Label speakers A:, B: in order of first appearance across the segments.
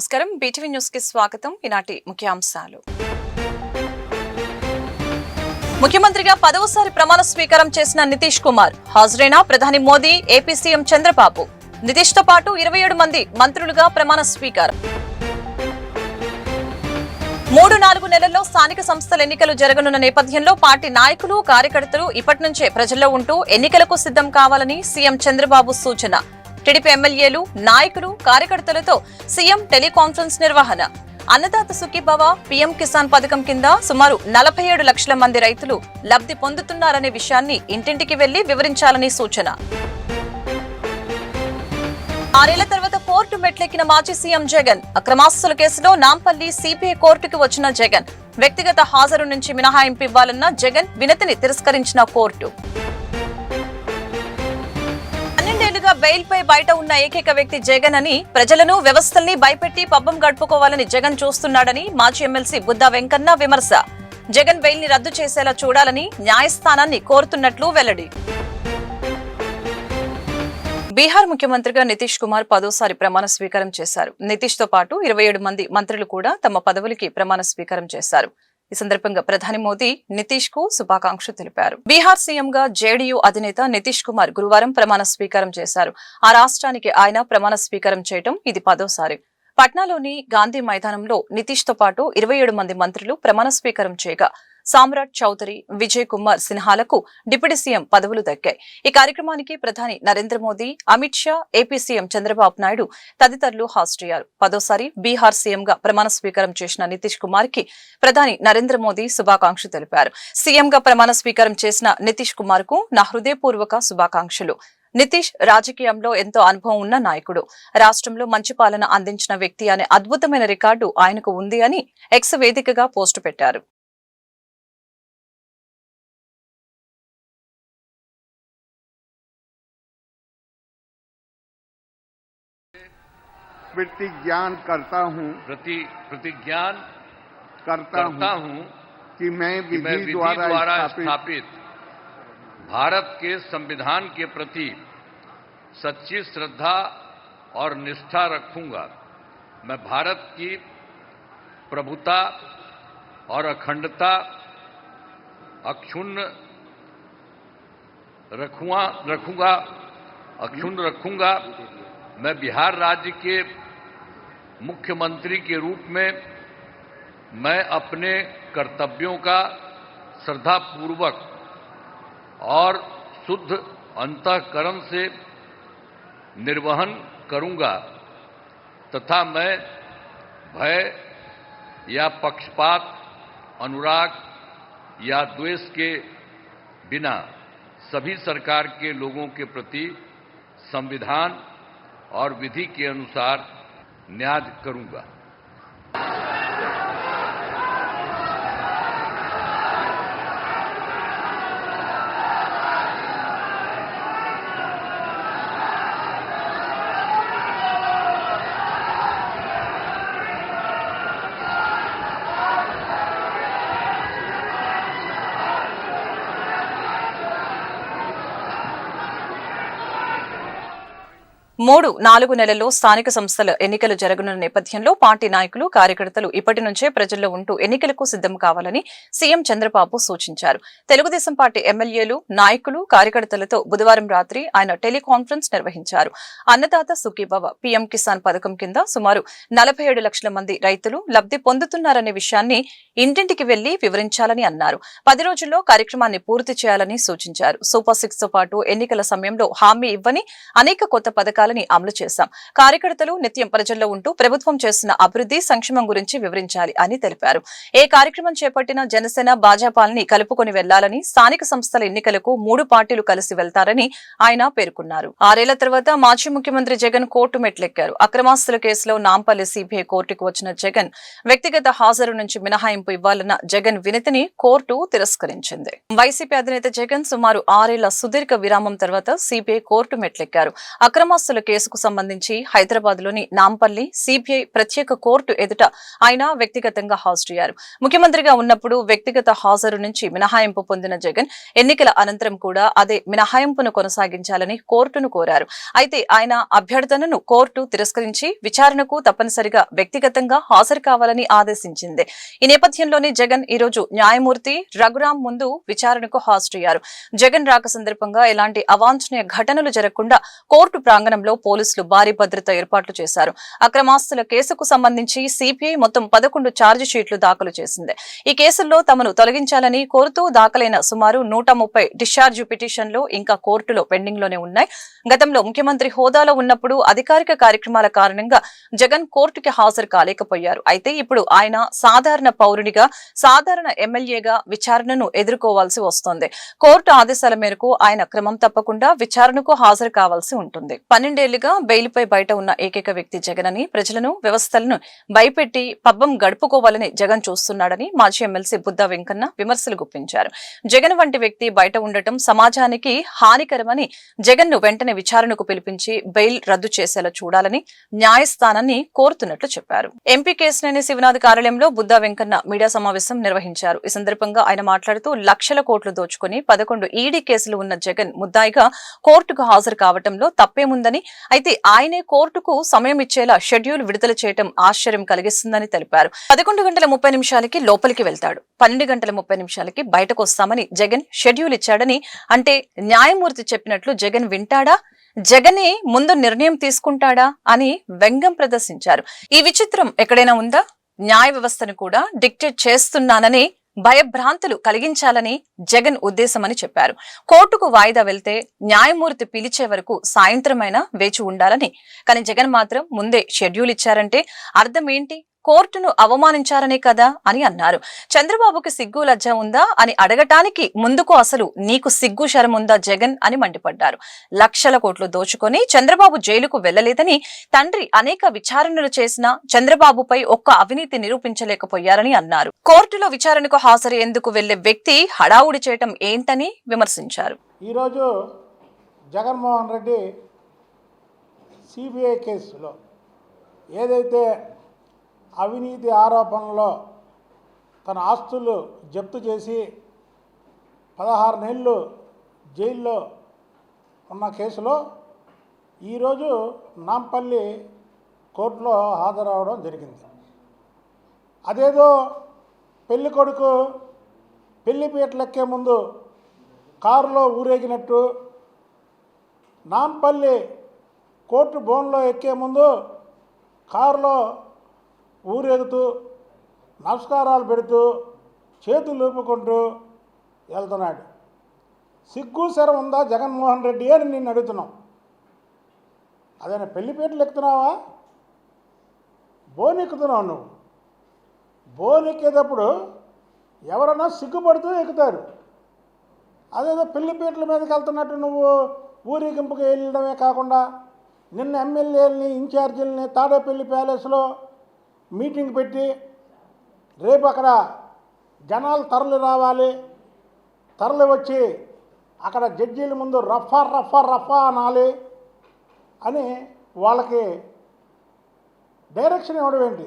A: నమస్కారం BTV news కి స్వాగతం. ఈనాటి ముఖ్యాంశాలు. ముఖ్యమంత్రిగా 10వసారి ప్రమాణ స్వీకారం చేసిన నితీష్ కుమార్ హాజరైన ప్రధాని మోదీ, ఏపీ సీఎం చంద్రబాబు. నితీష్ తో పాటు 27 మంది మంత్రులుగా ప్రమాణ స్వీకారం. 3-4 నెలల్లో స్థానిక సంస్థల ఎన్నికలు జరగనున్న నేపథ్యంలో పార్టీ నాయకులు, కార్యకర్తలు ఇప్పటి నుంచే ప్రజల్లో ఉంటూ ఎన్నికలకు సిద్ధం కావాలని సీఎం చంద్రబాబు సూచన. టీడీపీ ఎమ్మెల్యేలు, నాయకులు, కార్యకర్తలతో సీఎం టెలికాన్ఫరెన్స్ నిర్వహణ. అన్నదాత సుఖీభవ పీఎం కిసాన్ పథకం కింద సుమారు 47 లక్షల మంది రైతులు లబ్ధి పొందుతున్నారనే విషయాన్ని ఇంటింటికి వెళ్లి వివరించాలని సూచన. 6 ఏళ్ల తర్వాత కోర్టు మెట్లెక్కిన మాజీ సీఎం జగన్. అక్రమాస్తుల కేసులో నాంపల్లి సిబిఐ కోర్టుకు వచ్చిన జగన్ వ్యక్తిగత హాజరు నుంచి మినహాయింపు ఇవ్వాలన్న జగన్ వినతిని తిరస్కరించిన కోర్టు. 12 ఏళ్లుగా బెయిల్ పై బయట ఉన్న ఏకైక వ్యక్తి జగన్ అని, ప్రజలను, వ్యవస్థల్ని భయపెట్టి పబ్బం గడుపుకోవాలని జగన్ చూస్తున్నాడని మాజీ ఎమ్మెల్సీ బుద్దా వెంకన్న విమర్శ. జగన్ బెయిల్ ని రద్దు చేసేలా చూడాలని న్యాయస్థానాన్ని కోరుతున్నట్లు వెల్లడి. బీహార్ ముఖ్యమంత్రిగా నితీష్ కుమార్ 10వసారి ప్రమాణ స్వీకారం చేశారు. నితీష్ తో పాటు 27 మంది మంత్రులు కూడా తమ పదవులకి ప్రమాణ స్వీకారం చేశారు. ఈ సందర్భంగా ప్రధాని మోదీ నితీష్ కు శుభాకాంక్షలు తెలిపారు. బీహార్ సీఎంగా జేడీయూ అధినేత నితీష్ కుమార్ గురువారం ప్రమాణ స్వీకారం చేశారు. ఆ రాష్ట్రానికి ఆయన ప్రమాణ స్వీకారం చేయడం ఇది 10వసారి. పట్నాలోని గాంధీ మైదానంలో నితీష్ తో పాటు 27 మంది మంత్రులు ప్రమాణ స్వీకారం చేయగా సామ్రాట్ చౌదరి, విజయ్ కుమార్ సిన్హాలకు డిప్యూటీ సీఎం పదవులు దక్కాయి. ఈ కార్యక్రమానికి ప్రధాని నరేంద్ర మోదీ, అమిత్ షా, ఏపీ సీఎం చంద్రబాబు నాయుడు తదితరులు హాజరయ్యారు. 10వసారి బీహార్ సీఎంగా ప్రమాణ స్వీకారం చేసిన నితీష్ కుమార్ కి ప్రధాని నరేంద్ర మోదీ శుభాకాంక్షలు తెలిపారు. సీఎంగా ప్రమాణ స్వీకారం చేసిన నితీష్ కుమార్ కు నా హృదయపూర్వక శుభాకాంక్షలు. నితీష్ రాజకీయంలో ఎంతో అనుభవం ఉన్న నాయకుడు. రాష్ట్రంలో మంచి పాలన అందించిన వ్యక్తి అనే అద్భుతమైన రికార్డు ఆయనకు ఉంది అని ఎక్స్ వేదికగా పోస్టు పెట్టారు.
B: प्रतिज्ञान करता हूँ कि मैं विधि द्वारा स्थापित
C: भारत के संविधान के प्रति सच्ची श्रद्धा और निष्ठा रखूंगा। मैं भारत की प्रभुता और अखंडता अक्षुण्ण रखूंगा। मैं बिहार राज्य के मुख्यमंत्री के रूप में मैं अपने कर्तव्यों का श्रद्धापूर्वक और शुद्ध अंतःकरण से निर्वहन करूंगा तथा मैं भय या पक्षपात, अनुराग या द्वेष के बिना सभी सरकार के लोगों के प्रति संविधान और विधि के अनुसार न्याय करूंगा।
A: మూడు 4 నెలల్లో స్థానిక సంస్థల ఎన్నికలు జరగనున్న నేపథ్యంలో పార్టీ నాయకులు, కార్యకర్తలు ఇప్పటి నుంచే ప్రజల్లో ఉంటూ ఎన్నికలకు సిద్ధం కావాలని సీఎం చంద్రబాబు సూచించారు. తెలుగుదేశం పార్టీ ఎమ్మెల్యేలు, నాయకులు, కార్యకర్తలతో బుధవారం రాత్రి ఆయన టెలికాన్ఫరెన్స్ నిర్వహించారు. అన్నదాత సుఖీభవ పీఎం కిసాన్ పథకం కింద సుమారు 47 లక్షల మంది రైతులు లబ్ధి పొందుతున్నారనే విషయాన్ని ఇంటింటికి వెళ్లి వివరించాలని అన్నారు. 10 రోజుల్లో కార్యక్రమాన్ని పూర్తి చేయాలని సూచించారు. సూపర్ 6 తో పాటు ఎన్నికల సమయంలో హామీ ఇవ్వని అనేక కొత్త పథకాలు అమలు చేశాం. కార్యకర్తలు నిత్యం ప్రజల్లో ఉంటూ ప్రభుత్వం చేస్తున్న అభివృద్ధి, సంక్షేమం గురించి వివరించాలి అని తెలిపారు. ఏ కార్యక్రమం చేపట్టినా జనసేన, భాజపాలని కలుపుకొని వెళ్లాలని, స్థానిక సంస్థల ఎన్నికలకు 3 పార్టీలు కలిసి వెళ్తారని ఆయన పేర్కొన్నారు. 6 ఏళ్ల తర్వాత మాజీ ముఖ్యమంత్రి జగన్ కోర్టు మెట్లెక్కారు. అక్రమాస్తుల కేసులో నాంపల్లి సిబిఐ కోర్టుకు వచ్చిన జగన్ వ్యక్తిగత హాజరు నుంచి మినహాయింపు ఇవ్వాలన్న జగన్ వినతిని కోర్టు తిరస్కరించింది. వైసీపీ అధినేత జగన్ సుమారు 6 ఏళ్ల సుదీర్ఘ విరామం తర్వాత సిబిఐ కోర్టు మెట్లెక్కారు. అక్రమాస్తుల అక్రమాస్తుల కేసుకు సంబంధించి హైదరాబాద్లోని నాంపల్లి సిబిఐ ప్రత్యేక కోర్టు ఎదుట ఆయన వ్యక్తిగతంగా హాజరయ్యారు. ముఖ్యమంత్రిగా ఉన్నప్పుడు వ్యక్తిగత హాజరు నుంచి మినహాయింపు పొందిన జగన్ ఎన్నికల అనంతరం కూడా అదే మినహాయింపును కొనసాగించాలని కోర్టును కోరారు. అయితే ఆయన అభ్యర్థనను కోర్టు తిరస్కరించి విచారణకు తప్పనిసరిగా వ్యక్తిగతంగా హాజరు కావాలని ఆదేశించింది. ఈ నేపథ్యంలోనే జగన్ ఈరోజు న్యాయమూర్తి రఘురాం ముందు విచారణకు హాజరయ్యారు. జగన్ రాక సందర్భంగా ఎలాంటి అవాంఛనీయ ఘటనలు జరగకుండా కోర్టు ప్రాంగణంలో పోలీసులు భారీ భద్రత ఏర్పాట్లు చేశారు. అక్రమాస్తుల కేసుకు సంబంధించి సిబిఐ మొత్తం 11 ఛార్జ్ షీట్లు దాఖలు చేసింది. ఈ కేసుల్లో తమను తొలగించాలని కోరుతూ దాఖలైన సుమారు 130 డిశ్చార్జ్ పిటిషన్లు ఇంకా కోర్టులో పెండింగ్ లోనే ఉన్నాయి. గతంలో ముఖ్యమంత్రి హోదాలో ఉన్నప్పుడు అధికారిక కార్యక్రమాల కారణంగా జగన్ కోర్టుకి హాజరు కాలేకపోయారు. అయితే ఇప్పుడు ఆయన సాధారణ పౌరునిగా సాధారణ ఎమ్మెల్యేగా విచారణను ఎదుర్కోవాల్సి వస్తోంది. కోర్టు ఆదేశాల మేరకు ఆయన క్రమం తప్పకుండా విచారణకు హాజరు కావాల్సి ఉంటుంది. 12 ఏళ్లుగా బెయిల్పై బయట ఉన్న ఏకైక వ్యక్తి జగన్ అని, ప్రజలను వ్యవస్థలను భయపెట్టి పబ్బం గడుపుకోవాలని జగన్ చూస్తున్నాడని మాజీ ఎమ్మెల్సీ బుద్దా వెంకన్న విమర్శలు గుప్పించారు. జగన్ వంటి వ్యక్తి బయట ఉండటం సమాజానికి హానికరమని, జగన్ ను వెంటనే విచారణకు పిలిపించి బెయిల్ రద్దు చేసేలా చూడాలని న్యాయస్థానాన్ని కోరుతున్నట్లు చెప్పారు. ఎంపీ కేశినేని శివనాథ్ కార్యాలయంలో బుద్దా వెంకన్న మీడియా సమావేశం నిర్వహించారు. ఈ సందర్భంగా ఆయన మాట్లాడుతూ లక్షల కోట్లు దోచుకుని 11 ఈడీ కేసులు ఉన్న జగన్ ముద్దాయిగా కోర్టుకు హాజరు కావటంలో తప్పేముందని, అయితే ఆయనే కోర్టుకు సమయం ఇచ్చేలా షెడ్యూల్ విడుదల చేయడం ఆశ్చర్యం కలిగిస్తుందని తెలిపారు. 11:30 లోపలికి వెళ్తాడు, 12:30 బయటకు వస్తామని జగన్ షెడ్యూల్ ఇచ్చాడని, అంటే న్యాయమూర్తి చెప్పినట్లు జగన్ వింటాడా, జగనే ముందు నిర్ణయం తీసుకుంటాడా అని వ్యంగ్యం ప్రదర్శించారు. ఈ విచిత్రం ఎక్కడైనా ఉందా? న్యాయ వ్యవస్థను కూడా డిక్టేట్ చేస్తున్నానని భయభ్రాంతులు కలిగించాలని జగన్ ఉద్దేశమని చెప్పారు. కోర్టుకు వాయిదా వెళ్తే న్యాయమూర్తి పిలిచే వరకు సాయంత్రమైనా వేచి ఉండాలని, కానీ జగన్ మాత్రం ముందే షెడ్యూల్ ఇచ్చారంటే అర్థం ఏంటి? కోర్టును అవమానించారనే కదా అని అన్నారు. చంద్రబాబుకి సిగ్గు లజ్జ ఉందా అని అడగటానికి ముందుకు అసలు నీకు సిగ్గు శరముందా జగన్ అని మండిపడ్డారు. లక్షల కోట్లు దోచుకొని చంద్రబాబు జైలుకు వెళ్లలేదని, తండ్రి అనేక విచారణలు చేసినా చంద్రబాబుపై ఒక్క అవినీతి నిరూపించలేకపోయారని అన్నారు. కోర్టులో విచారణకు హాజరయ్యేందుకు వెళ్లే వ్యక్తి హడావుడి చేయటం ఏంటని విమర్శించారు.
D: ఈరోజు జగన్మోహన్ రెడ్డి సిబిఐ కేసులో ఏదైతే అవినీతి ఆరోపణలో తన ఆస్తులు జప్తు చేసి 16 నెలలు జైల్లో ఉన్న కేసులో ఈరోజు నాంపల్లి కోర్టులో హాజరవడం జరిగింది. అదేదో పెళ్లి కొడుకు పెళ్లిపీటలు ఎక్కే ముందు కారులో ఊరేగినట్టు, నాంపల్లి కోర్టు బోన్లో ఎక్కే ముందు కారులో ఊరేగుతూ నమస్కారాలు పెడుతూ చేతులు ఊపుకుంటూ వెళ్తున్నాడు. సిగ్గు శరం ఉందా జగన్మోహన్ రెడ్డి అని నిన్ను అడుగుతున్నాం. అదేనా పెళ్లిపీటలు ఎక్కుతున్నావా? బోన్ ఎక్కుతున్నావు నువ్వు. బోన్ ఎక్కేటప్పుడు ఎవరన్నా సిగ్గుపడుతూ ఎక్కుతారు. అదేదో పెళ్లిపీటల మీదకి వెళ్తున్నట్టు నువ్వు ఊరేగింపుకి వెళ్ళడమే కాకుండా నిన్న ఎమ్మెల్యేలని ఇన్ఛార్జీలని తాడేపల్లి ప్యాలెస్లో మీటింగ్ పెట్టి రేపు అక్కడ జనాలు తరలి రావాలి, తరలి వచ్చి అక్కడ జడ్జీల ముందు రఫా రఫా రఫా అనాలి అని వాళ్ళకి డైరెక్షన్ ఇవ్వడం ఏంటి?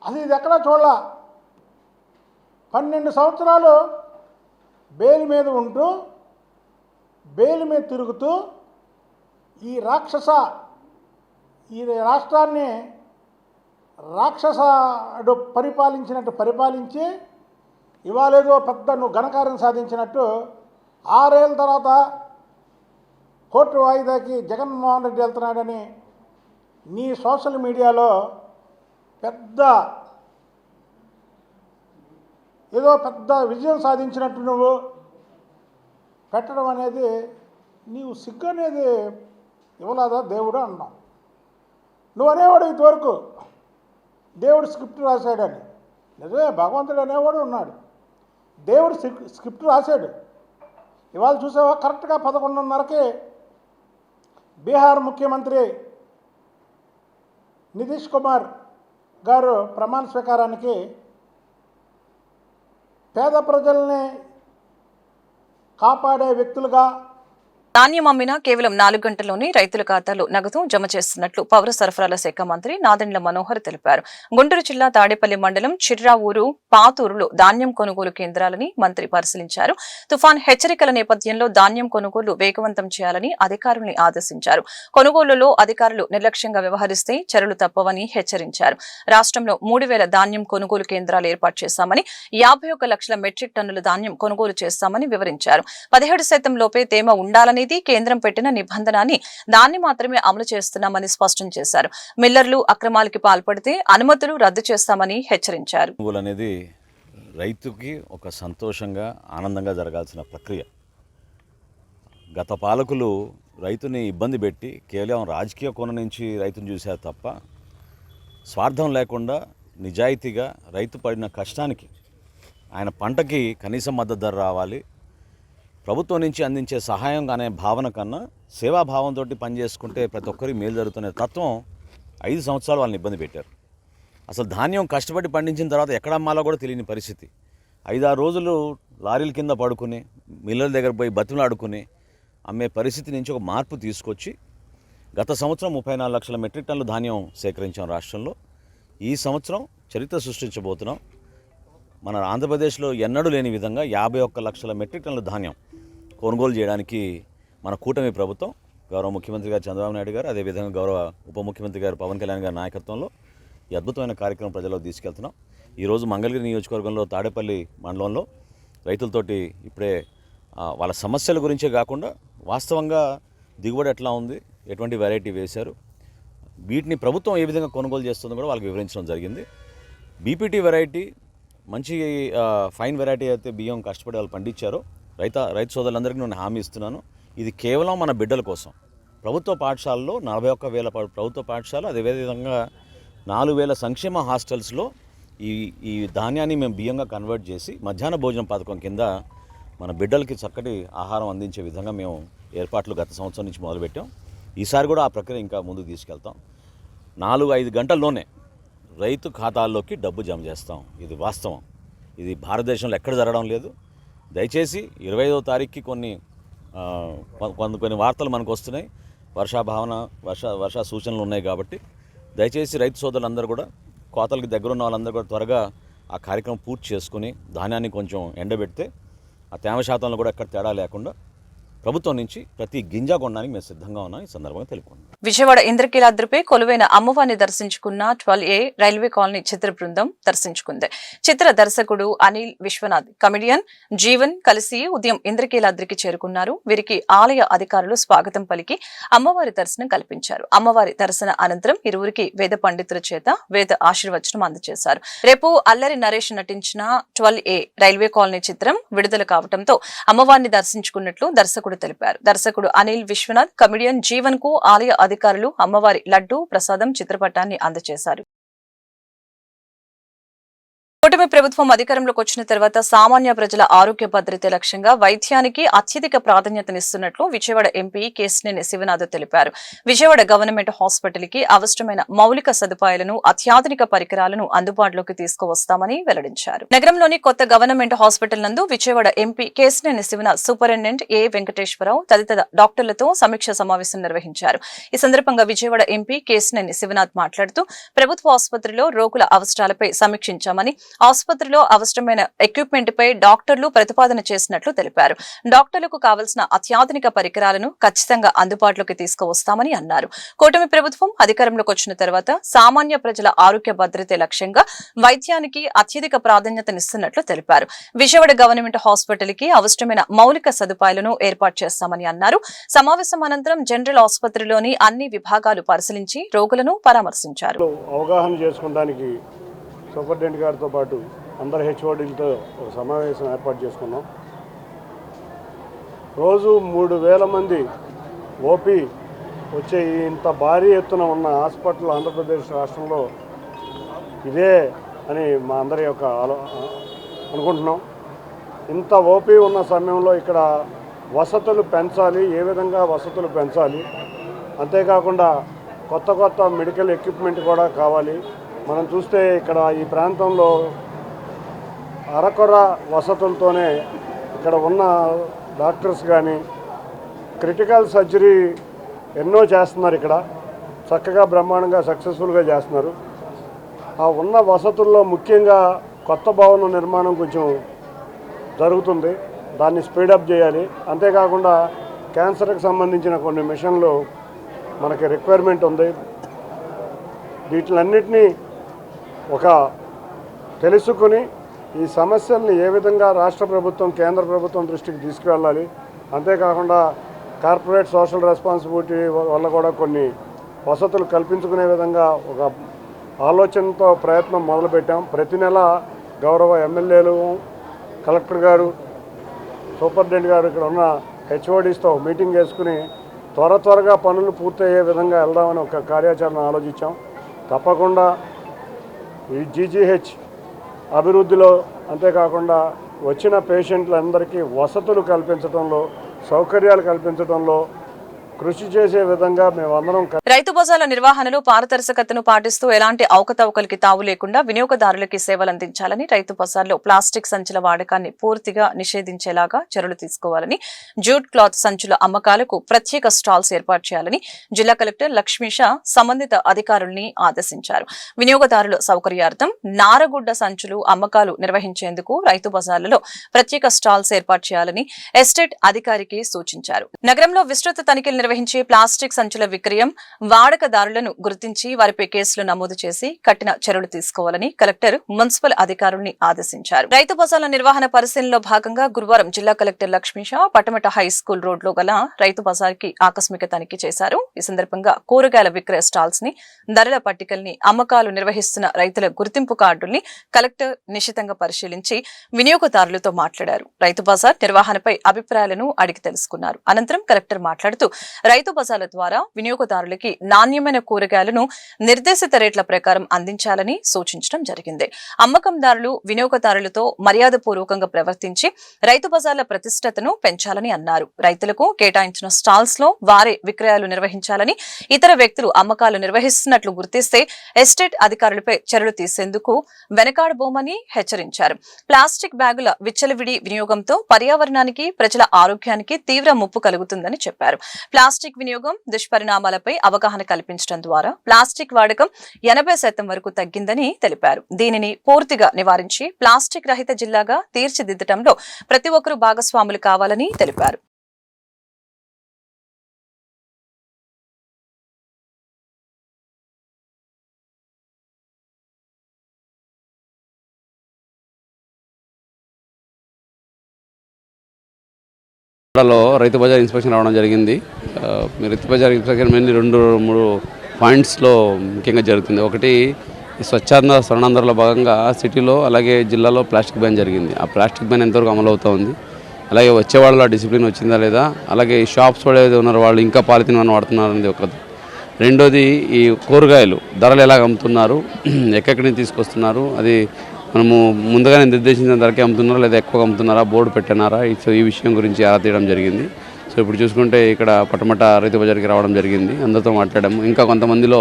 D: ఇది ఎక్కడా చూడాల. 12 సంవత్సరాలు బెయిల్ మీద ఉంటూ బెయిల్ మీద తిరుగుతూ ఈ రాష్ట్రాన్ని రాక్షసుడు పరిపాలించినట్టు పరిపాలించి ఇవాళేదో పెద్ద నువ్వు ఘనకార్యం సాధించినట్టు 6 ఏళ్ళ తర్వాత కోర్టు వాయిదాకి జగన్మోహన్ రెడ్డి వెళ్తున్నాడని నీ సోషల్ మీడియాలో పెద్ద విజయం సాధించినట్టు నువ్వు పెట్టడం అనేది, నీవు సిగ్గు అనేది ఇవ్వలేదా దేవుడు అన్నావు. నువ్వు అనేవాడు ఇంతవరకు దేవుడు స్క్రిప్ట్ రాశాడని. నిజమే, భగవంతుడు అనేవాడు ఉన్నాడు. దేవుడు స్క్రిప్ట్ రాశాడు. ఇవాళ చూసావా, కరెక్ట్గా 11:30కి బీహార్ ముఖ్యమంత్రి నితీష్ కుమార్ గారు ప్రమాణ స్వీకారానికి పేద ప్రజల్ని కాపాడే వ్యక్తులుగా,
A: ధాన్యం అమ్మినా కేవలం 4 గంటల్లోనే రైతుల ఖాతాలో నగదు జమ చేస్తున్నట్లు పౌర సరఫరాల శాఖ మంత్రి నాదెండ్ల మనోహర్ తెలిపారు. గుంటూరు జిల్లా తాడేపల్లి మండలం చిర్రావూరు, పాతూరులో ధాన్యం కొనుగోలు కేంద్రాలని మంత్రి పరిశీలించారు. తుఫాన్ హెచ్చరికల నేపథ్యంలో ధాన్యం కొనుగోలు వేగవంతం చేయాలని అధికారుల్ని ఆదేశించారు. కొనుగోలులో అధికారులు నిర్లక్ష్యంగా వ్యవహరిస్తే చర్యలు తప్పవని హెచ్చరించారు. రాష్ట్రంలో 3,000 ధాన్యం కొనుగోలు కేంద్రాలు ఏర్పాటు చేశామని, 51 లక్షల మెట్రిక్ టన్నుల ధాన్యం కొనుగోలు చేస్తామని వివరించారు. 17% లోపే తేమ ఉండాలని కేంద్రం పెట్టిన నిబంధన అని, దాన్ని మాత్రమే అమలు చేస్తున్నామని స్పష్టం చేశారు. మిల్లర్లు అక్రమాలకి పాల్పడితే అనుమతులు రద్దు చేస్తామని హెచ్చరించారు.
E: అనేది రైతుకి ఒక సంతోషంగా ఆనందంగా జరగాల్సిన ప్రక్రియ. గత పాలకులు రైతుని ఇబ్బంది పెట్టి కేవలం రాజకీయ కోణం నుంచి రైతును చూశారు తప్ప స్వార్థం లేకుండా నిజాయితీగా రైతు పడిన కష్టానికి ఆయన పంటకి కనీస మద్దతు ధర రావాలి, ప్రభుత్వం నుంచి అందించే సహాయం అనే భావన కన్నా సేవాభావంతో పనిచేసుకుంటే ప్రతి ఒక్కరికి మేలు జరుగుతున్న తత్వం 5 సంవత్సరాలు వాళ్ళని ఇబ్బంది పెట్టారు. అసలు ధాన్యం కష్టపడి పండించిన తర్వాత ఎక్కడ అమ్మాలో కూడా తెలియని పరిస్థితి. 5-6 రోజులు లారీల కింద పడుకుని మిల్లర్ దగ్గర పోయి బతిమలాడుకుని అమ్మే పరిస్థితి నుంచి ఒక మార్పు తీసుకొచ్చి గత సంవత్సరం 34 లక్షల మెట్రిక్ టన్నుల ధాన్యం సేకరించాం రాష్ట్రంలో. ఈ సంవత్సరం చరిత్ర సృష్టించబోతున్నాం. మన ఆంధ్రప్రదేశ్లో ఎన్నడూ లేని విధంగా 51 లక్షల మెట్రిక్ టన్నుల ధాన్యం కొనుగోలు చేయడానికి మన కూటమి ప్రభుత్వం, గౌరవ ముఖ్యమంత్రి గారు చంద్రబాబు నాయుడు గారు, అదేవిధంగా గౌరవ ఉప ముఖ్యమంత్రి గారు పవన్ కళ్యాణ్ గారి నాయకత్వంలో ఈ అద్భుతమైన కార్యక్రమం ప్రజలకు తీసుకెళ్తున్నాం. ఈరోజు మంగళగిరి నియోజకవర్గంలో తాడేపల్లి మండలంలో రైతులతోటి ఇప్పుడే వాళ్ళ సమస్యల గురించే కాకుండా వాస్తవంగా దిగుబడి ఎట్లా ఉంది, ఎటువంటి వెరైటీ వేశారు, వీటిని ప్రభుత్వం ఏ విధంగా కొనుగోలు చేస్తుందో కూడా వాళ్ళకి వివరించడం జరిగింది. బీపీటీ వెరైటీ మంచి ఫైన్ వెరైటీ అయితే బియ్యం కష్టపడి వాళ్ళు పండించారో రైతు సోదరులందరికీ నేను హామీ ఇస్తున్నాను. ఇది కేవలం మన బిడ్డల కోసం. ప్రభుత్వ పాఠశాలలో 41,000 ప్రభుత్వ పాఠశాల, అదేవిధంగా 4,000 సంక్షేమ హాస్టల్స్లో ఈ ధాన్యాన్ని మేము బియ్యంగా కన్వర్ట్ చేసి మధ్యాహ్న భోజనం పథకం కింద మన బిడ్డలకి చక్కటి ఆహారం అందించే విధంగా మేము ఏర్పాట్లు గత సంవత్సరం నుంచి మొదలుపెట్టాం. ఈసారి కూడా ఆ ప్రక్రియ ఇంకా ముందుకు తీసుకెళ్తాం. 4-5 గంటల్లోనే రైతు ఖాతాల్లోకి డబ్బు జమ చేస్తాం. ఇది వాస్తవం. ఇది భారతదేశంలో ఎక్కడ జరగడం లేదు. దయచేసి 25వ తారీఖుకి కొన్ని వార్తలు మనకు వస్తున్నాయి. వర్ష సూచనలు ఉన్నాయి కాబట్టి దయచేసి రైతు సోదరులందరూ కూడా, కోతలకి దగ్గర ఉన్న వాళ్ళందరూ కూడా త్వరగా ఆ కార్యక్రమం పూర్తి చేసుకుని ధాన్యాన్ని కొంచెం ఎండబెడితే ఆ తేమ శాతంలో కూడా ఎక్కడ తేడా లేకుండా ప్రభుత్వం నుంచి ప్రతి గింజ కొనడానికి మేము సిద్ధంగా ఉన్నాం. ఈ సందర్భంగా తెలుపుకున్నాం.
A: విజయవాడ ఇంద్రకీలాద్రిపై కొలువైన అమ్మవారిని దర్శించుకున్న 12A రైల్వే కాలనీ చిత్ర బృందం దర్శించుకుంది. చిత్ర దర్శకుడు అనిల్ విశ్వనాథ్, కమిడియన్ జీవన్ కలిసి ఉదయం ఇంద్రకీలాద్రికి చేరుకున్నారు. వీరికి ఆలయ అధికారులు స్వాగతం పలికి అమ్మవారి దర్శనం కల్పించారు. అమ్మవారి దర్శన అనంతరం ఇరువురికి వేద పండితుల చేత వేద ఆశీర్వచనం అందజేశారు. రేపు అల్లరి నరేష్ నటించిన 12A రైల్వే కాలనీ చిత్రం విడుదల కావడంతో అమ్మవారిని దర్శించుకున్నట్లు దర్శకుడు తెలిపారు. దర్శకుడు అనిల్ విశ్వనాథ్, కమిడియన్ జీవన్ కు ఆలయ అధికారులు అమ్మవారి లడ్డు ప్రసాదం చిత్రపటాన్ని అందజేశారు. కూటమి ప్రభుత్వం అధికారంలోకి వచ్చిన తర్వాత సామాన్య ప్రజల ఆరోగ్య భద్రత లక్ష్యంగా వైద్యానికి అత్యధిక ప్రాధాన్యతనిస్తున్నట్లు విజయవాడ ఎంపీ కేశినేని శివనాథ్ తెలిపారు. విజయవాడ గవర్నమెంట్ హాస్పిటల్ కి అవసరమైన మౌలిక సదుపాయాలను, అత్యాధునిక పరికరాలను అందుబాటులోకి తీసుకువస్తామని వెల్లడించారు. నగరంలోని కొత్త గవర్నమెంట్ హాస్పిటల్ నందు విజయవాడ ఎంపీ కేశినేని శివనాథ్, సూపరింటెండెంట్ ఏ వెంకటేశ్వరరావు తదితర డాక్టర్లతో సమీక్ష సమావేశం నిర్వహించారు. ఈ సందర్భంగా విజయవాడ ఎంపీ కేశినేని శివనాథ్ మాట్లాడుతూ ప్రభుత్వ ఆసుపత్రిలో రోగుల అవసరాలపై సమీక్షించామని, ఆసుపత్రిలో అవసరమైన ఎక్విప్మెంట్ పై డాక్టర్లు ప్రతిపాదన చేసినట్లు తెలిపారు. డాక్టర్లకు కావలసిన అత్యాధునిక పరికరాలను ఖచ్చితంగా అందుబాటులోకి తీసుకువస్తామని అన్నారు. కూటమి ప్రభుత్వం అధికారంలోకి వచ్చిన తర్వాత సామాన్య ప్రజల ఆరోగ్య భద్రతే లక్ష్యంగా వైద్యానికి అత్యధిక ప్రాధాన్యతనిస్తున్నట్లు తెలిపారు. విజయవాడ గవర్నమెంట్ హాస్పిటల్ కి అవసరమైన మౌలిక సదుపాయాలను ఏర్పాటు చేస్తామని అన్నారు. సమావేశం అనంతరం జనరల్ ఆసుపత్రిలోని అన్ని విభాగాలు పరిశీలించి రోగులను పరామర్శించారు.
F: అవగాహన చేసుకోవడానికి సూపరింటెండెంట్ గారితో పాటు అందరు హెచ్ఓడీలతో ఒక సమావేశం ఏర్పాటు చేసుకున్నాం. రోజు 3,000 మంది ఓపీ వచ్చే ఇంత భారీ ఎత్తున ఉన్న హాస్పిటల్ ఆంధ్రప్రదేశ్ రాష్ట్రంలో ఇదే అని మా అందరి యొక్క అనుకుంటున్నాం. ఇంత ఓపీ ఉన్న సమయంలో ఇక్కడ వసతులు పెంచాలి, ఏ విధంగా వసతులు పెంచాలి, అంతేకాకుండా కొత్త మెడికల్ ఎక్విప్మెంట్ కూడా కావాలి. మనం చూస్తే ఇక్కడ ఈ ప్రాంతంలో అరకొర వసతులతోనే ఇక్కడ ఉన్న డాక్టర్స్ కానీ క్రిటికల్ సర్జరీ ఎన్నో చేస్తున్నారు ఇక్కడ, చక్కగా బ్రహ్మాండంగా సక్సెస్ఫుల్గా చేస్తున్నారు. ఆ ఉన్న వసతుల్లో ముఖ్యంగా కొత్త భవన నిర్మాణం కొంచెం జరుగుతుంది, దాన్ని స్పీడప్ చేయాలి. అంతేకాకుండా క్యాన్సర్కి సంబంధించిన కొన్ని మిషన్లు మనకి రిక్వైర్మెంట్ ఉంది. వీటిలన్నిటినీ ఒక తెలుసుకుని ఈ సమస్యల్ని ఏ విధంగా రాష్ట్ర ప్రభుత్వం కేంద్ర ప్రభుత్వం దృష్టికి తీసుకువెళ్ళాలి. అంతేకాకుండా కార్పొరేట్ సోషల్ రెస్పాన్సిబిలిటీ వల్ల కూడా కొన్ని వసతులు కల్పించుకునే విధంగా ఒక ఆలోచనతో ప్రయత్నం మొదలుపెట్టాం. ప్రతి నెల గౌరవ ఎమ్మెల్యేలు, కలెక్టర్ గారు, సూపరింటెండెంట్ గారు ఇక్కడ ఉన్న హెచ్ఓడీస్తో మీటింగ్ చేసుకుని త్వరగా పనులు పూర్తయ్యే విధంగా వెళ్దామని ఒక కార్యాచరణ ఆలోచించాం. తప్పకుండా ఈ జీజీహెచ్ అభివృద్ధిలో అంతేకాకుండా వచ్చిన పేషెంట్లందరికీ వసతులు కల్పించడంలో, సౌకర్యాలు కల్పించడంలో కృషి చేసే విధంగా మేమందరం
A: రైతు బజార్ల నిర్వహణలో పారదర్శకతను పాటిస్తూ ఎలాంటి అవకతవకలకి తావు లేకుండా వినియోగదారులకి సేవలు అందించాలని, రైతు బజార్లో ప్లాస్టిక్ సంచుల వాడకాన్ని పూర్తిగా నిషేధించేలాగా చర్యలు తీసుకోవాలని, జూట్ క్లాత్ సంచుల అమ్మకాలకు ప్రత్యేక స్టాల్స్ ఏర్పాటు చేయాలని జిల్లా కలెక్టర్ లక్ష్మీష సంబంధిత అధికారుల్ని ఆదేశించారు. వినియోగదారుల సౌకర్యార్థం నారగుడ్డ సంచులు అమ్మకాలు నిర్వహించేందుకు రైతు బజార్లలో ప్రత్యేక స్టాల్స్ ఏర్పాటు చేయాలని ఎస్టేట్ అధికారికి సూచించారు. నగరంలో విస్తృత తనిఖీలు నిర్వహించి ప్లాస్టిక్ సంచుల విక్రయం, వాడకదారులను గుర్తించి వారిపై కేసులు నమోదు చేసి కఠిన చర్యలు తీసుకోవాలని కలెక్టర్ మున్సిపల్ అధికారుల్ని ఆదేశించారు. రైతు బజార్ల నిర్వహణ పరిశీలనలో భాగంగా గురువారం జిల్లా collector Lakshmisha Patamata high school road లో గల రైతు బజార్ కి ఆకస్మిక తనిఖీ చేశారు. ఈ సందర్భంగా కూరగాయల విక్రయ స్టాల్స్ ని, ధరల పట్టికల్ని, అమ్మకాలు నిర్వహిస్తున్న రైతుల గుర్తింపు కార్డుల్ని కలెక్టర్ నిశితంగా పరిశీలించి వినియోగదారులతో మాట్లాడారు. రైతు బజార్ నిర్వహణపై అభిప్రాయాలను అడిగి తెలుసుకున్నారు. అనంతరం కలెక్టర్ మాట్లాడుతూ రైతు బజార్ల ద్వారా వినియోగదారులకి నాణ్యమైన కూరగాయలను నిర్దేశిత రేట్ల ప్రకారం అందించాలని సూచించడం జరిగింది. అమ్మకందారులు వినియోగదారులతో మర్యాదపూర్వకంగా ప్రవర్తించి రైతు బజార్ల ప్రతిష్టతను పెంచాలని అన్నారు. రైతులకు కేటాయించిన స్టాల్స్ లో వారే విక్రయాలు నిర్వహించాలని, ఇతర వ్యక్తులు అమ్మకాలు నిర్వహిస్తున్నట్లు గుర్తిస్తే ఎస్టేట్ అధికారులపై చర్యలు తీసేందుకు వెనకాడబోమని హెచ్చరించారు. ప్లాస్టిక్ బ్యాగుల విచ్చలవిడి వినియోగంతో పర్యావరణానికి, ప్రజల ఆరోగ్యానికి తీవ్ర ముప్పు కలుగుతుందని చెప్పారు. ప్లాస్టిక్ వినియోగం దుష్పరిణామాలపై అవగాహన కల్పించడం ద్వారా ప్లాస్టిక్ వాడకం 80% వరకు తగ్గిందని తెలిపారు. దీనిని పూర్తిగా నివారించి ప్లాస్టిక్ రహిత జిల్లాగా తీర్చిదిద్దడంలో ప్రతి ఒక్కరూ భాగస్వాములు కావాలని తెలిపారు.
G: రైతు బజార్ ఇన్స్పెక్షన్ రావడం జరిగింది. రైతు బజార్ ఇన్స్పెక్షన్ మెయిన్లీ 2-3 పాయింట్స్లో ముఖ్యంగా జరుగుతుంది. ఒకటి, ఈ స్వచ్ఛంద స్వర్ణాంధ్రలో భాగంగా సిటీలో అలాగే జిల్లాలో ప్లాస్టిక్ బ్యాన్ జరిగింది. ఆ ప్లాస్టిక్ బ్యాన్ ఎంతవరకు అమలు అవుతూ ఉంది, అలాగే వచ్చేవాళ్ళ డిసిప్లిన్ వచ్చిందా లేదా, అలాగే ఈ షాప్స్ కూడా ఏదో ఉన్నారు వాళ్ళు ఇంకా పాలిథిన్ వన్ వాడుతున్నారు అనేది ఒకటి. రెండోది, ఈ కూరగాయలు ధరలు ఎలాగ అమ్ముతున్నారు, ఎక్కడి నుంచి తీసుకొస్తున్నారు, అది మనము ముందుగానే నిర్దేశించిన ధరకే అమ్ముతున్నారా లేదా ఎక్కువగా అమ్ముతున్నారా, బోర్డు పెట్టినారా, సో ఈ విషయం గురించి ఆరా తీయడం జరిగింది. సో ఇప్పుడు చూసుకుంటే ఇక్కడ పటమట రైతు బజార్కి రావడం జరిగింది, అందరితో మాట్లాడాము. ఇంకా కొంతమందిలో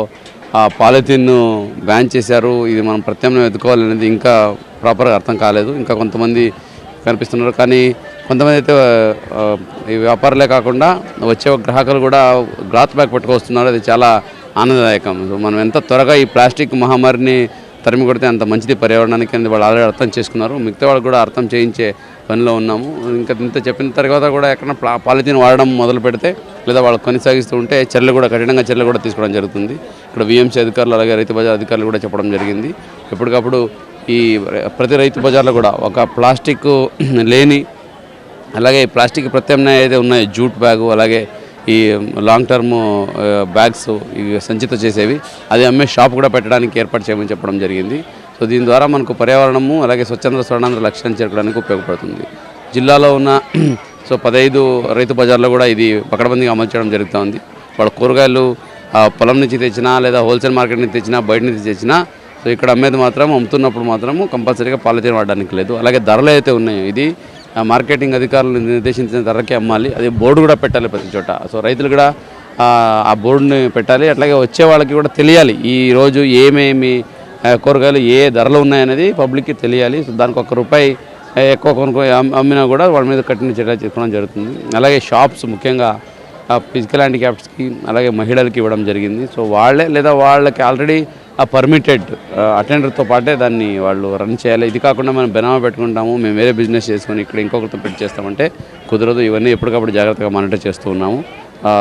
G: ఆ పాలిథిన్ బ్యాన్ చేశారు, ఇది మనం ప్రత్యామ్నాయం ఎదుర్కోవాలనేది ఇంకా ప్రాపర్గా అర్థం కాలేదు. ఇంకా కొంతమంది కనిపిస్తున్నారు, కానీ కొంతమంది అయితే ఈ వ్యాపారులే కాకుండా వచ్చే గ్రాహకులు కూడా క్లాత్ బ్యాగ్ పట్టుకొస్తున్నారు. అది చాలా ఆనందదాయకం. మనం ఎంత త్వరగా ఈ ప్లాస్టిక్ మహమ్మారిని తరిమి కొడితే అంత మంచిది పర్యావరణానికి అనేది వాళ్ళు ఆల్రెడీ అర్థం చేసుకున్నారు. మిగతా వాళ్ళు కూడా అర్థం చేయించే పనిలో ఉన్నాము. ఇంకా ఇంత చెప్పిన తర్వాత కూడా ఎక్కడ పాలిథిన్ వాడడం మొదలు పెడితే లేదా వాళ్ళు కొనసాగిస్తూ ఉంటే కఠినంగా చర్యలు కూడా తీసుకోవడం జరుగుతుంది. ఇక్కడ విఎంసీ అధికారులు అలాగే రైతు బజార్ అధికారులు కూడా చెప్పడం జరిగింది. ఎప్పటికప్పుడు ఈ ప్రతి రైతు బజార్లో కూడా ఒక ప్లాస్టిక్ లేని, అలాగే ప్లాస్టిక్ ప్రత్యామ్నాయం అయితే ఉన్నాయి, జూట్ బ్యాగు అలాగే ఈ లాంగ్ టర్మ్ బ్యాగ్స్ ఈ సంచిత చేసేవి, అది అమ్మే షాప్ కూడా పెట్టడానికి ఏర్పాటు చేయమని చెప్పడం జరిగింది. సో దీని ద్వారా మనకు పర్యావరణము అలాగే స్వర్ణాంధ్ర లక్ష్యాన్ని చేరుకోవడానికి ఉపయోగపడుతుంది. జిల్లాలో ఉన్న 15 రైతు బజార్లో కూడా ఇది పకడ్బందీగా అమలు చేయడం జరుగుతుంది. వాళ్ళ కూరగాయలు పొలం నుంచి తెచ్చినా లేదా హోల్సేల్ మార్కెట్ నుంచి తెచ్చినా బయట నుంచి తెచ్చినా సో ఇక్కడ అమ్మేది మాత్రం అమ్ముతున్నప్పుడు మాత్రము కంపల్సరీగా పాలిథిన్ వాడడానికి లేదు. అలాగే ధరలు అయితే ఉన్నాయో ఇది మార్కెటింగ్ అధికారులు నిర్దేశించిన ధరకే అమ్మాలి, అది బోర్డు కూడా పెట్టాలి ప్రతి చోట. సో రైతులు కూడా ఆ బోర్డుని పెట్టాలి. అట్లాగే వచ్చే వాళ్ళకి కూడా తెలియాలి ఈరోజు ఏమేమి కూరగాయలు ఏ ధరలు ఉన్నాయనేది పబ్లిక్కి తెలియాలి. సో దానికి ₹1 ఎక్కువ అమ్మినా కూడా వాళ్ళ మీద కఠిన చర్యలు తీసుకోవడం జరుగుతుంది. అలాగే షాప్స్ ముఖ్యంగా ఫిజికల్ హ్యాండిక్యాప్స్కి అలాగే మహిళలకి ఇవ్వడం జరిగింది. సో వాళ్ళే లేదా వాళ్ళకి ఆల్రెడీ ఆ పర్మిటెడ్ అటెండర్తో పాటే దాన్ని వాళ్ళు రన్ చేయాలి. ఇది కాకుండా మనం బెనామా పెట్టుకుంటాము, మేము వేరే బిజినెస్ చేసుకొని ఇక్కడ ఇంకొకరితో పెట్టి చేస్తామంటే కుదరదు. ఇవన్నీ ఎప్పటికప్పుడు జాగ్రత్తగా మానిటర్ చేస్తూ ఉన్నాము.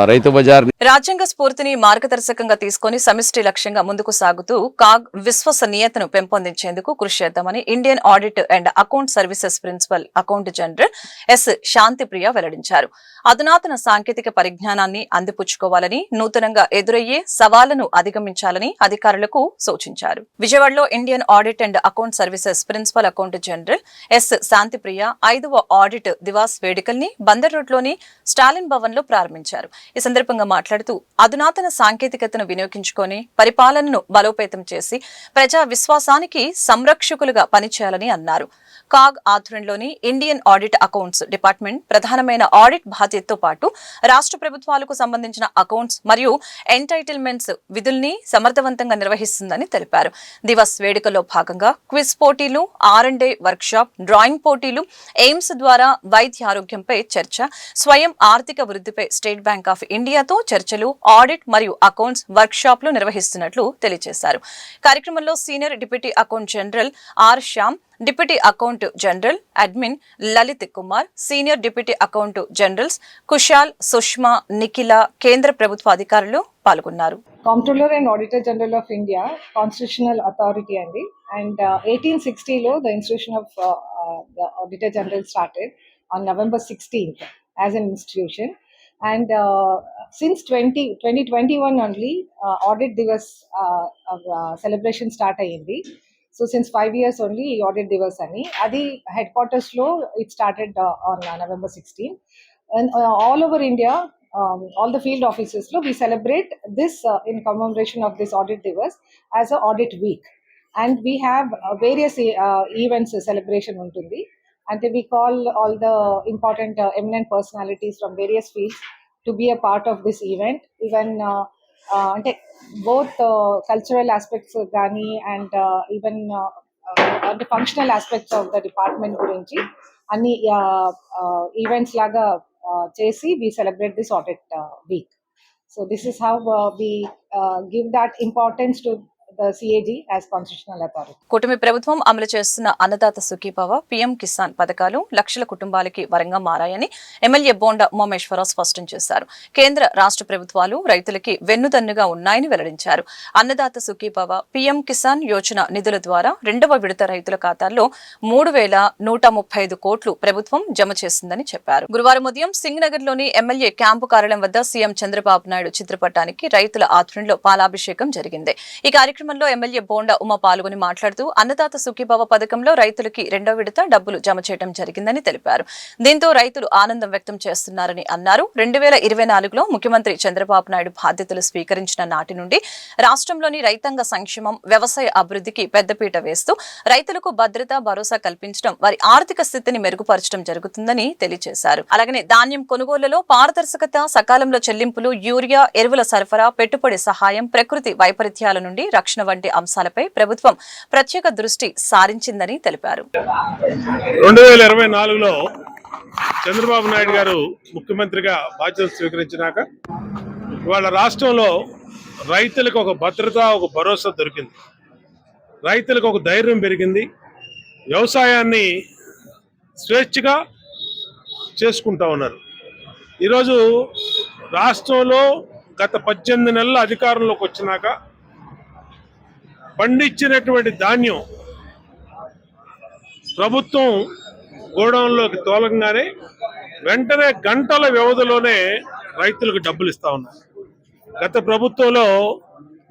G: రైతు బజార్
A: రాజ్యాంగ స్ఫూర్తిని మార్గదర్శకంగా తీసుకుని సమిష్టి లక్ష్యంగా ముందుకు సాగుతూ కాగ్ విశ్వసనీయతను పెంపొందించేందుకు కృషి చేద్దామని Indian audit and account services principal account general S Shantipriya వెల్లడించారు. అధునాతన సాంకేతిక పరిజ్ఞానాన్ని అందిపుచ్చుకోవాలని, నూతనంగా ఎదురయ్యే సవాళ్లను అధిగమించాలని అధికారులకు సూచించారు. విజయవాడలో Indian audit and account services principal account general S Shantipriya 5వ ఆడిట్ దివాస్ వేడుకల్ని బందర్ రోడ్లోని స్టాలిన్ భవన్ లో ప్రారంభించారు. ఈ సందర్భంగా మాట్లాడుతూ అధునాతన సాంకేతికతను వినియోగించుకొని పరిపాలనను బలోపేతం చేసి ప్రజా విశ్వాసానికి సంరక్షకులుగా పనిచేయాలని అన్నారు. కాగ్ ఆధ్వర్యంలోని ఇండియన్ ఆడిట్ అకౌంట్స్ డిపార్ట్మెంట్ ప్రధానమైన ఆడిట్ బాధ్యతతో పాటు రాష్ట్ర ప్రభుత్వాలకు సంబంధించిన అకౌంట్స్ మరియు ఎంటైటిల్మెంట్స్ విధుల్ని సమర్థవంతంగా నిర్వహిస్తుందని తెలిపారు. దివస్ వేడుకల్లో భాగంగా క్విజ్ పోటీలు, R&A వర్క్షాప్, డ్రాయింగ్ పోటీలు, ఎయిమ్స్ ద్వారా వైద్య ఆరోగ్యంపై చర్చ, స్వయం ఆర్థిక వృద్ధిపై స్టేట్ బ్యాంక్ ఆఫ్ ఇండియాతో చర్చలు, ఆడిట్ మరియు అకౌంట్స్ వర్క్షాప్లు నిర్వహిస్తున్నట్లు తెలియజేశారు. కార్యక్రమంలో senior deputy account general R Shyam, deputy account general admin Lalit Kumar, senior deputy account generals Kushal, Sushma, Nikhila, కేంద్ర ప్రభుత్వ అధికారులు పాల్గొన్నారు.
H: Comptroller and Auditor General of India, constitutional authority అండి. And 1860లో the institution of the Auditor General started on November 16th as an institution. And since 2021 only, audit divas celebration start అయ్యింది. So since 5 years only, audit divas ani adi headquarters lo it started on November 16th, and all over India, all the field offices lo we celebrate this in commemoration of this audit divas as a audit week. And we have various events celebration untundi, and we call all the important eminent personalities from various fields to be a part of this event. Even అంటే both cultural aspects కానీ and even అంటే functional aspects of the department గురించి అన్ని events లాగా చేసి we celebrate this audit week. So this is how we give that importance to the CAG as constitutional authority.
A: కూటమి ప్రభుత్వం అమలు చేస్తున్న అన్నదాత సుఖీభవ, పీఎం కిసాన్ పథకాలు లక్షల కుటుంబాలకి వరంగా మారాయని ఎమ్మెల్యే బోండా ఉమామేశ్వరరావు స్పష్టం చేశారు. కేంద్ర రాష్ట్ర ప్రభుత్వాలు రైతులకి వెన్నుదన్నుగా ఉన్నాయని వెల్లడించారు. అన్నదాత సుఖీభవ, పీఎం కిసాన్ యోజన నిధుల ద్వారా 2వ విడత రైతుల ఖాతాల్లో 3,135 కోట్లు ప్రభుత్వం జమ చేసిందని చెప్పారు. గురువారం ఉదయం సింగనగర్ లోని ఎమ్మెల్యే క్యాంపు కార్యాలయం వద్ద సీఎం చంద్రబాబు నాయుడు చిత్రపటానికి రైతుల ఆధ్వర్యంలో పాలాభిషేకం జరిగింది. ఈ కార్యక్రమంలో ఎమ్మెల్యే బోండా ఉమ పాల్గొని మాట్లాడుతూ అన్నదాత సుఖీభవ పథకంలో రైతులకి 2వ విడత డబ్బులు జమ చేయడం జరిగిందని తెలిపారు. దీంతో రైతులు ఆనందం వ్యక్తం చేస్తున్నారని అన్నారు. 2024లో ముఖ్యమంత్రి చంద్రబాబు నాయుడు బాధ్యతలు స్వీకరించిన నాటి నుండి రాష్ట్రంలోని రైతాంగ సంక్షేమం, వ్యవసాయ అభివృద్ధికి పెద్దపీట వేస్తూ రైతులకు భద్రత, భరోసా కల్పించడం, వారి ఆర్థిక స్థితిని మెరుగుపరచడం జరుగుతుందని తెలియజేశారు. అలాగనే ధాన్యం కొనుగోలులో పారదర్శకత, సకాలంలో చెల్లింపులు, యూరియా, ఎరువుల సరఫరా, పెట్టుబడి సహాయం, ప్రకృతి వైపరీత్యాల నుండి రక్షణ వంటి అంశాలపై ప్రభుత్వం ప్రత్యేక దృష్టి సారించిందని తెలిపారు.
F: 2024లో చంద్రబాబు నాయుడు గారు ముఖ్యమంత్రిగా బాధ్యతలు స్వీకరించినాక ఇవాళ రాష్ట్రంలో రైతులకు ఒక భద్రత, ఒక భరోసా దొరికింది. రైతులకు ఒక ధైర్యం పెరిగింది. వ్యవసాయాన్ని స్వేచ్ఛగా చేసుకుంటా ఉన్నారు. ఈరోజు రాష్ట్రంలో గత 18 నెలల అధికారంలోకి వచ్చినాక పండించినటువంటి ధాన్యం ప్రభుత్వం గోడౌన్లోకి తోలంగానే వెంటనే గంటల వ్యవధిలోనే రైతులకు డబ్బులు ఇస్తా ఉన్నారు. గత ప్రభుత్వంలో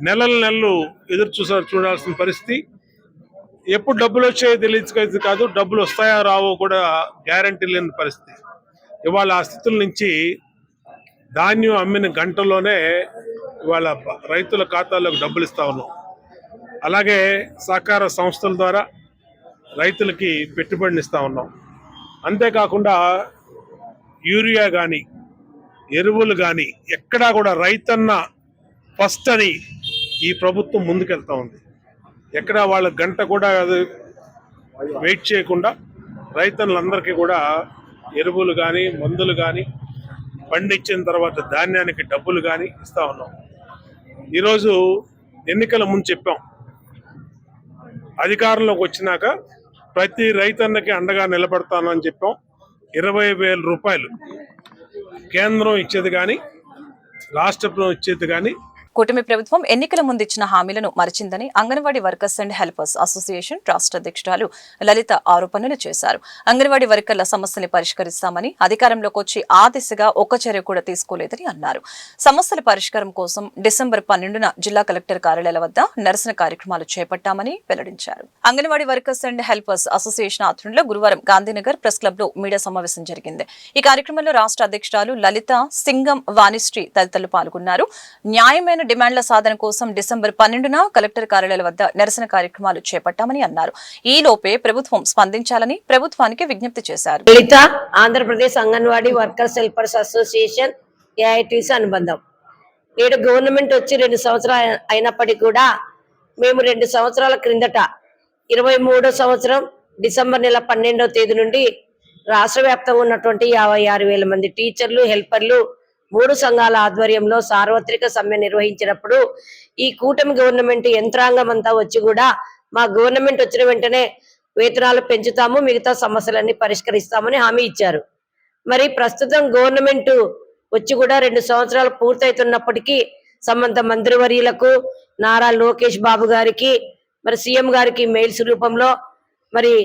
F: నెలలు ఎదురు చూడాల్సిన పరిస్థితి, ఎప్పుడు డబ్బులు వచ్చాయో తెలియదు కాదు, డబ్బులు వస్తాయో రావో కూడా గ్యారంటీ లేని పరిస్థితి. ఇవాళ ఆ స్థితుల నుంచి ధాన్యం అమ్మిన గంటలోనే ఇవాళ రైతుల ఖాతాల్లోకి డబ్బులు ఇస్తా ఉన్నాం. అలాగే సహకార సంస్థల ద్వారా రైతులకి పెట్టుబడిని ఇస్తా ఉన్నాం. అంతేకాకుండా యూరియా కానీ, ఎరువులు కానీ ఎక్కడా కూడా రైతన్న ఫస్ట్ అని ఈ ప్రభుత్వం ముందుకెళ్తా ఉంది. ఎక్కడా వాళ్ళ గంట కూడా వెయిట్ చేయకుండా రైతన్నులందరికీ కూడా ఎరువులు కానీ, మందులు కానీ, పండించిన తర్వాత ధాన్యానికి డబ్బులు కానీ ఇస్తా ఉన్నాం. ఈరోజు ఎన్నికల ముందు చెప్పాం, అధికారంలోకి వచ్చినాక ప్రతి రైతన్నకి అండగా నిలబడతానని చెప్పాం. 20,000 రూపాయలు కేంద్రం ఇచ్చేది కానీ రాష్ట్రం ఇచ్చేది కానీ.
A: కూటమి ప్రభుత్వం ఎన్నికల ముందు ఇచ్చిన హామీలను మరిచిందని anganwadi workers and helpers association రాష్ట్ర అధ్యక్షురాలు లలిత ఆరోపణలు చేశారు. అంగన్వాడీ వర్కర్ల సమస్యల్ని పరిష్కరిస్తామని అధికారంలోకి వచ్చి ఆ దిశగా ఒక్క చర్య కూడా తీసుకోలేదని అన్నారు. సమస్యల పరిష్కారం కోసం డిసెంబర్ 12న జిల్లా కలెక్టర్ కార్యాలయాల వద్ద నిరసన కార్యక్రమాలు చేపట్టామని వెల్లడించారు. Anganwadi workers and helpers association ఆధ్వర్యంలో గురువారం గాంధీనగర్ ప్రెస్ క్లబ్ లో మీడియా సమావేశం జరిగింది. ఈ కార్యక్రమంలో రాష్ట్ర అధ్యక్షురాలు లలిత, సింగం వాణిశ్రీ తదితరులు పాల్గొన్నారు. న్యాయమైన డిమాండ్ల సాధన కోసం డిసెంబర్ 12న కలెక్టర్ కార్యాలయాల వద్ద నిరసన కార్యక్రమాలు చేపట్టామని అన్నారు. ఈ లోపే ప్రభుత్వం స్పందించాలని ప్రభుత్వానికి విజ్ఞప్తి చేశారు.
I: Lalitha Andhra Pradesh anganwadi workers helpers association AITC అనుబంధం. నేడు గవర్నమెంట్ వచ్చి 2 సంవత్సరాలు అయినప్పటికీ కూడా మేము 2 సంవత్సరాల క్రిందట 23వ సంవత్సరం డిసెంబర్ నెల 12వ తేదీ నుండి రాష్ట్ర వ్యాప్తంగా ఉన్నటువంటి 56,000 మంది టీచర్లు, హెల్పర్లు 3 సంఘాల ఆధ్వర్యంలో సార్వత్రిక సమ్మె నిర్వహించినప్పుడు ఈ కూటమి గవర్నమెంట్ యంత్రాంగం అంతా వచ్చి కూడా మా గవర్నమెంట్ వచ్చిన వెంటనే వేతనాలు పెంచుతాము, మిగతా సమస్యలన్నీ పరిష్కరిస్తామని హామీ ఇచ్చారు. మరి ప్రస్తుతం గవర్నమెంట్ వచ్చి కూడా 2 సంవత్సరాలు పూర్తవుతున్నప్పటికీ సంబంధ మంత్రివర్యులకు, నారా లోకేష్ బాబు గారికి, మరి సీఎం గారికి మెయిల్స్ రూపంలో, మరి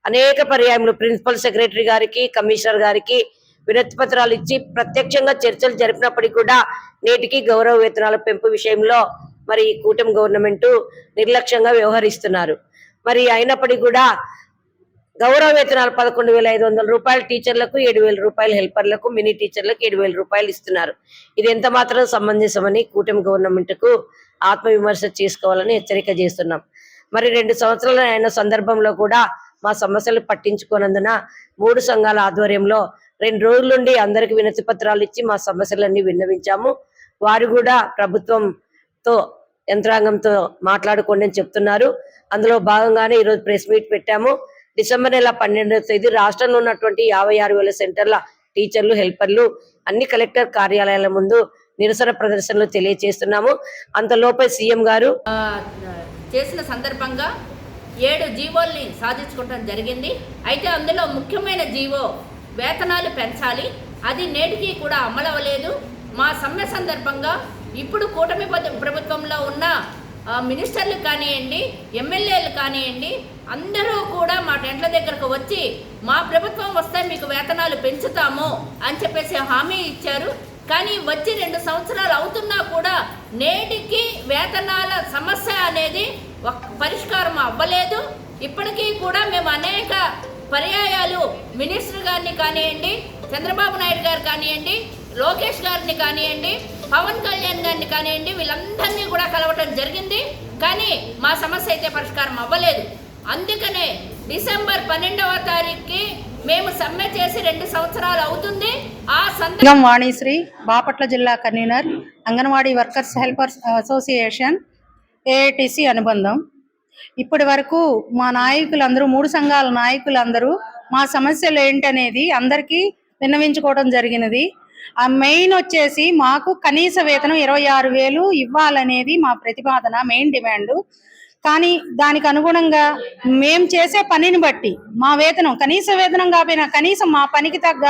I: అనేక పర్యాయములు ప్రిన్సిపల్ సెక్రటరీ గారికి, కమిషనర్ గారికి వినతి పత్రాలు ఇచ్చి ప్రత్యక్షంగా చర్చలు జరిపినప్పటికీ కూడా నేటికి గౌరవ వేతనాల పెంపు విషయంలో మరి కూటమి గవర్నమెంట్ నిర్లక్ష్యంగా వ్యవహరిస్తున్నారు. మరి అయినప్పటికీ కూడా గౌరవ వేతనాలు 11,500 రూపాయలు టీచర్లకు, 7,000 రూపాయలు హెల్పర్లకు, మినీ టీచర్లకు 7,000 రూపాయలు ఇస్తున్నారు. ఇది ఎంత మాత్రం సమంజసమని కూటమి గవర్నమెంట్ కు ఆత్మవిమర్శ చేసుకోవాలని హెచ్చరిక చేస్తున్నాం. మరి 2 సంవత్సరాలు అయిన సందర్భంలో కూడా మా సమస్యలు పట్టించుకోనందున 3 సంఘాల ఆధ్వర్యంలో 2 రోజుల నుండి అందరికి వినతి పత్రాలు ఇచ్చి మా సమస్యలన్నీ విన్నవించాము. వారు కూడా ప్రభుత్వంతో, యంత్రాంగంతో మాట్లాడుకోండి అని చెప్తున్నారు. అందులో భాగంగానే ఈరోజు ప్రెస్ మీట్ పెట్టాము. డిసెంబర్ నెల 12వ తేదీ రాష్ట్రంలో ఉన్నటువంటి 56,000 సెంటర్ల టీచర్లు, హెల్పర్లు అన్ని కలెక్టర్ కార్యాలయాల ముందు నిరసన ప్రదర్శనలు తెలియజేస్తున్నాము. అంతలోపే సీఎం గారు
J: చేసిన సందర్భంగా 7 జీవోల్ని సాధించుకోవడం జరిగింది. అయితే అందులో ముఖ్యమైన జీవో వేతనాలు పెంచాలి, అది నేటికి కూడా అమలవలేదు. మా సమ్మె సందర్భంగా ఇప్పుడు కూటమి ప్రభుత్వంలో ఉన్న మినిస్టర్లు కానివ్వండి, ఎమ్మెల్యేలు కానివ్వండి, అందరూ కూడా మా టెంట్ల దగ్గరకు వచ్చి మా ప్రభుత్వం వస్తే మీకు వేతనాలు పెంచుతాము అని చెప్పేసి హామీ ఇచ్చారు. కానీ వచ్చి 2 సంవత్సరాలు అవుతున్నా కూడా నేటికి వేతనాల సమస్య అనేది పరిష్కారం అవ్వలేదు. ఇప్పటికీ కూడా మేము అనేక పర్యాయాలు మినిస్టర్ గారిని కానివ్వండి, చంద్రబాబు నాయుడు గారు కానివ్వండి, లోకేష్ గారిని కానివ్వండి, పవన్ కళ్యాణ్ గారిని కానివ్వండి, వీళ్ళందరినీ కూడా కలవటం జరిగింది. కానీ మా సమస్య అయితే పరిష్కారం అవ్వలేదు. అందుకనే డిసెంబర్ 12వ తారీఖుకి మేము సమ్మె చేసి 2 సంవత్సరాలు అవుతుంది. ఆ
K: సింగం వాణిశ్రీ, బాపట్ల జిల్లా convener, anganwadi workers helpers association AITC అనుబంధం. ఇప్పటి వరకు మా నాయకులందరూ, 3 సంఘాల నాయకులందరూ మా సమస్యలు ఏంటనేది అందరికీ విన్నవించుకోవడం జరిగినది. ఆ మెయిన్ వచ్చేసి మాకు కనీస వేతనం 26,000 ఇవ్వాలనేది మా ప్రతిపాదన, మెయిన్ డిమాండ్. కానీ దానికి అనుగుణంగా మేము చేసే పనిని బట్టి మా వేతనం, కనీస వేతనం కాకపోయినా కనీసం మా పనికి తగ్గ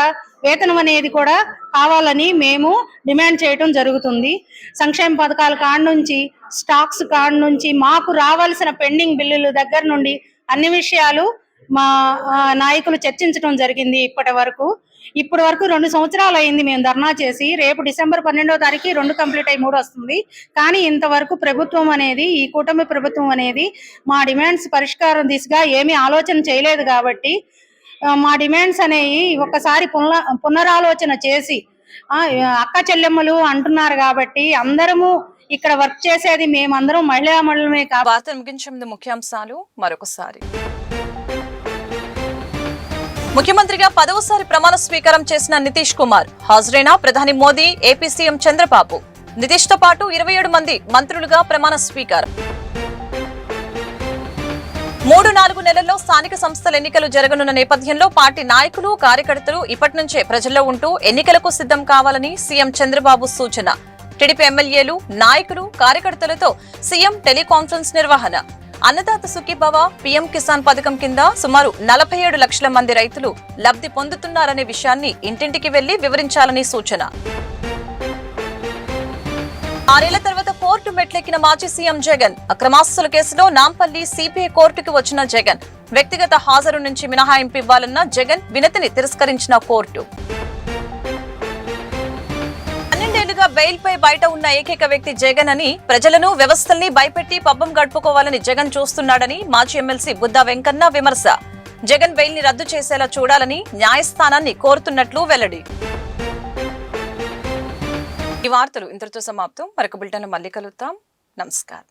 K: వేతనం అనేది కూడా కావాలని మేము డిమాండ్ చేయటం జరుగుతుంది. సంక్షేమ పథకాల కాడ నుంచి, స్టాక్స్ కాడ నుంచి, మాకు రావాల్సిన పెండింగ్ బిల్లుల దగ్గర నుండి అన్ని విషయాలు మా నాయకులు చర్చించడం జరిగింది. ఇప్పటి వరకు 2 సంవత్సరాలు అయింది మేము ధర్నా చేసి. రేపు డిసెంబర్ 12వ తారీఖు 2 కంప్లీట్ అయ్యి 3 వస్తుంది. కానీ ఇంతవరకు ప్రభుత్వం అనేది, ఈ కూటమి ప్రభుత్వం అనేది మా డిమాండ్స్ పరిష్కారం దిశగా ఏమీ ఆలోచన చేయలేదు. కాబట్టి మా డిమాండ్స్ అనేవి ఒక్కసారి పునరాలోచన చేసి, అక్క చెల్లెమ్మలు అంటున్నారు కాబట్టి అందరము ఇక్కడ వర్క్ చేసేది మేమందరం మహిళా మండలమే.
A: వార్తలు ముగించే ముందు ముఖ్యాంశాలు మరొకసారి. ముఖ్యమంత్రిగా 10వసారి ప్రమాణ స్వీకారం చేసిన నితీష్ కుమార్ హాజరైన ప్రధాని మోదీ, ఏపీ సీఎం చంద్రబాబు. నితీష్ తో పాటు 27 మంది మంత్రులుగా ప్రమాణ స్వీకారం. 3-4 నెలల్లో స్థానిక సంస్థల ఎన్నికలు జరగనున్న నేపథ్యంలో పార్టీ నాయకులు కార్యకర్తలు ఇప్పటి నుంచే ప్రజల్లో ఉంటూ ఎన్నికలకు సిద్ధం కావాలని సీఎం చంద్రబాబు సూచన. టీడీపీ ఎమ్మెల్యేలు, నాయకులు, కార్యకర్తలతో సీఎం టెలికాన్ఫరెన్స్ నిర్వహణ. అన్నదాత సుఖీభవ, పీఎం కిసాన్ పథకం కింద సుమారు 47 లక్షల మంది రైతులు లబ్ధి పొందుతున్నారనే విషయాన్ని ఇంటింటికి వెళ్లి వివరించాలని సూచన. 6 ఏళ్ల తర్వాత కోర్టు మెట్లెక్కిన మాజీ సీఎం జగన్. అక్రమాస్తుల కేసులో నాంపల్లి సిబిఐ కోర్టుకు వచ్చిన జగన్ వ్యక్తిగత హాజరు నుంచి మినహాయింపు ఇవ్వాలన్న జగన్ వినతిని తిరస్కరించిన కోర్టు. 12 ఏళ్లుగా బెయిల్ పై బయట ఉన్న ఏకైక వ్యక్తి జగన్ అని, ప్రజలను వ్యవస్థల్ని భయపెట్టి పబ్బం గడుపుకోవాలని జగన్ చూస్తున్నాడని మాజీ ఎమ్మెల్సీ బుద్దా వెంకన్న విమర్శ. జగన్ బెయిల్ ని రద్దు చేసేలా చూడాలని న్యాయస్థానాన్ని కోరుతున్నట్లు వెల్లడి. ఈ వార్తలు ఇంతటితో సమాప్తం. మరొక బులెటిన్ మళ్ళీ కలుద్దాం. నమస్కారం.